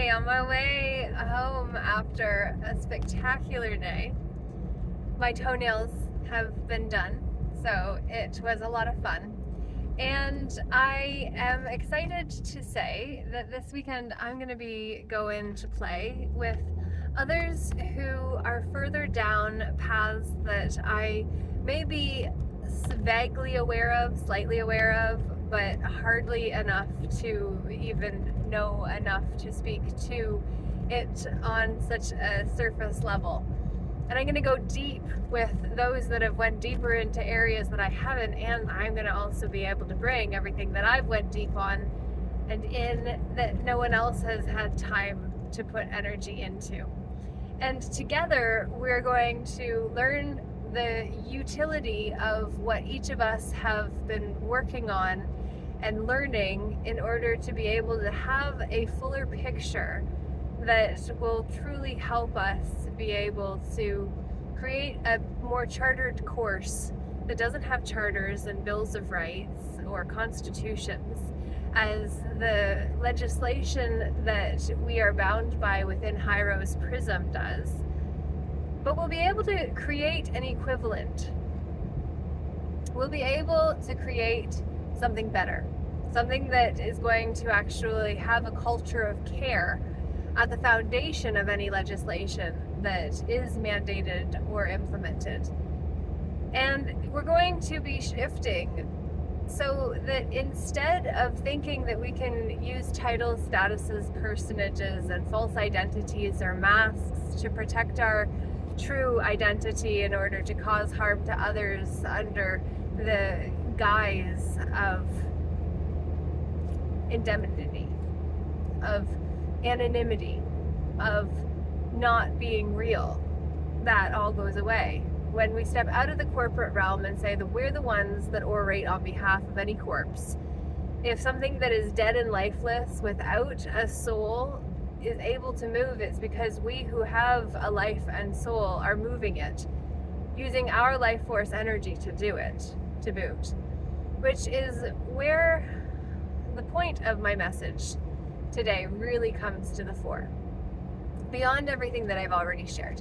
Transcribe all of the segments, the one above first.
on my way home after a spectacular day. My toenails have been done, so it was a lot of fun. And I am excited to say that this weekend I'm going to be going to play with others who are further down paths that I may be vaguely aware of, slightly aware of, but hardly enough to even know enough to speak to it on such a surface level. And I'm going to go deep with those that have went deeper into areas that I haven't, and I'm going to also be able to bring everything that I've went deep on and in that no one else has had time to put energy into. And together we're going to learn the utility of what each of us have been working on and learning in order to be able to have a fuller picture that will truly help us be able to create a more chartered course that doesn't have charters and bills of rights or constitutions as the legislation that we are bound by within Hyro's prism does. But we'll be able to create an equivalent. We'll be able to create something better, something that is going to actually have a culture of care at the foundation of any legislation that is mandated or implemented. And we're going to be shifting so that instead of thinking that we can use titles, statuses, personages, and false identities or masks to protect our true identity in order to cause harm to others under the guise of indemnity, of anonymity, of not being real, that all goes away when we step out of the corporate realm and say that we're the ones that orate on behalf of any corpse. If something that is dead and lifeless without a soul is able to move, it's because we who have a life and soul are moving it, using our life force energy to do it, to boot, which is where the point of my message today really comes to the fore, beyond everything that I've already shared,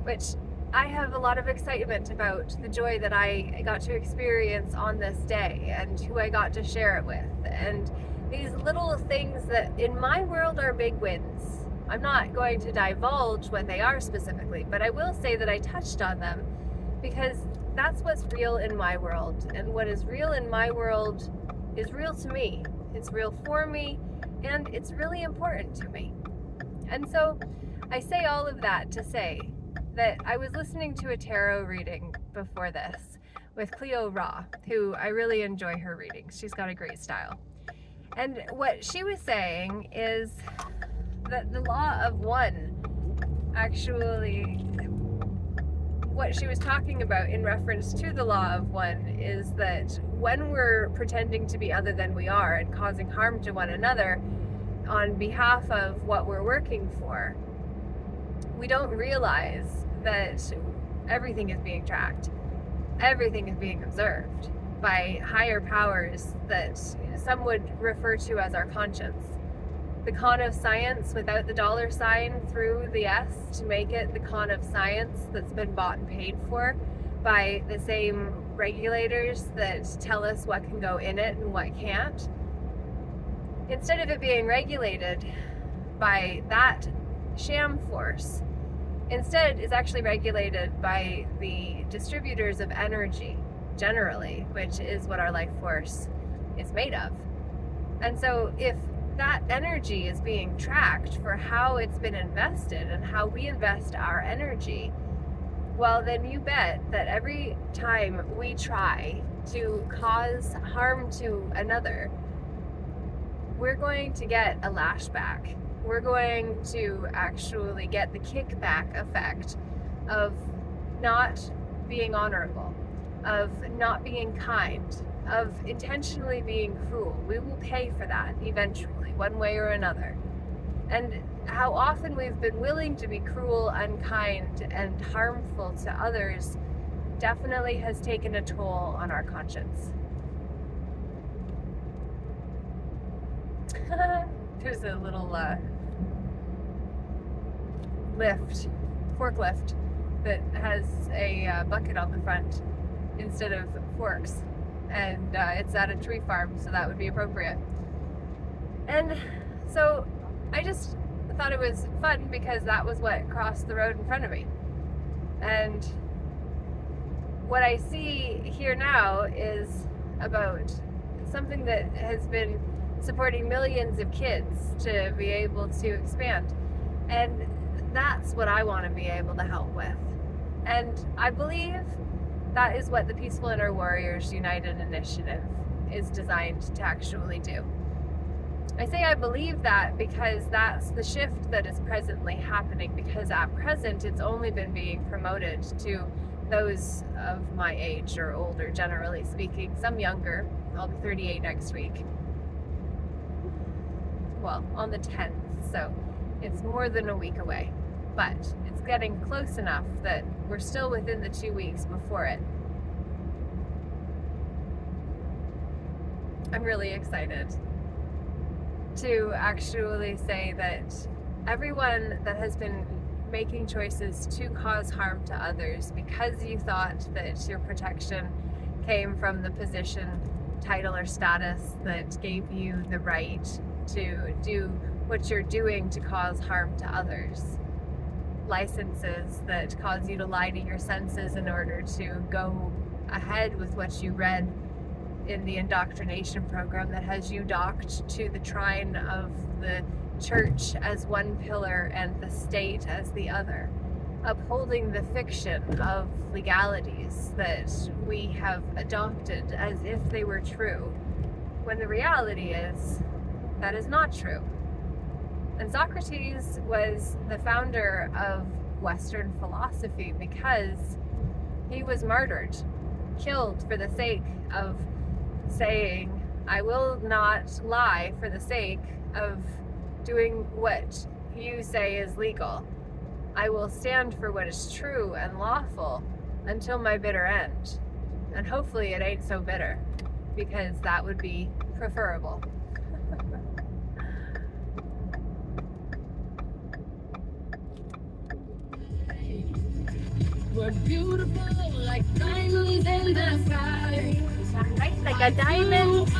which I have a lot of excitement about the joy that I got to experience on this day and who I got to share it with, and these little things that in my world are big wins. I'm not going to divulge what they are specifically, but I will say that I touched on them because that's what's real in my world, and what is real in my world is real to me. It's real for me, and it's really important to me. And so I say all of that to say that I was listening to a tarot reading before this with Cleo Raw, who I really enjoy her readings. She's got a great style. And what she was saying is that the law of one, actually, what she was talking about in reference to the law of one is that when we're pretending to be other than we are and causing harm to one another on behalf of what we're working for, we don't realize that everything is being tracked. Everything is being observed by higher powers that some would refer to as our conscience. The con of science without the dollar sign through the S to make it the con of science that's been bought and paid for by the same regulators that tell us what can go in it and what can't. Instead of it being regulated by that sham force, instead is actually regulated by the distributors of energy generally, which is what our life force is made of. And so if that energy is being tracked for how it's been invested and how we invest our energy, well, then you bet that every time we try to cause harm to another, we're going to get a lashback. We're going to actually get the kickback effect of not being honorable, of not being kind, of intentionally being cruel. We will pay for that eventually, one way or another. And how often we've been willing to be cruel, unkind, and harmful to others definitely has taken a toll on our conscience. There's a little forklift that has a bucket on the front instead of forks, and it's at a tree farm, so that would be appropriate. And so I just thought it was fun because that was what crossed the road in front of me. And what I see here now is about something that has been supporting millions of kids to be able to expand. And that's what I want to be able to help with. And I believe that is what the Peaceful Inner Warriors United Initiative is designed to actually do. I say I believe that because that's the shift that is presently happening, because at present it's only been being promoted to those of my age or older, generally speaking, some younger. I'll be 38 next week. Well, on the 10th, so it's more than a week away, but it's getting close enough that we're still within the 2 weeks before it. I'm really excited to actually say that everyone that has been making choices to cause harm to others because you thought that your protection came from the position, title, or status that gave you the right to do what you're doing to cause harm to others, licenses that cause you to lie to your senses in order to go ahead with what you read in the indoctrination program that has you docked to the trine of the church as one pillar and the state as the other, upholding the fiction of legalities that we have adopted as if they were true, when the reality is that is not true. And Socrates was the founder of Western philosophy because he was martyred, killed for the sake of saying, I will not lie for the sake of doing what you say is legal. I will stand for what is true and lawful until my bitter end. And hopefully it ain't so bitter, because that would be preferable. We're beautiful like diamonds in the sky. Right, like a diamond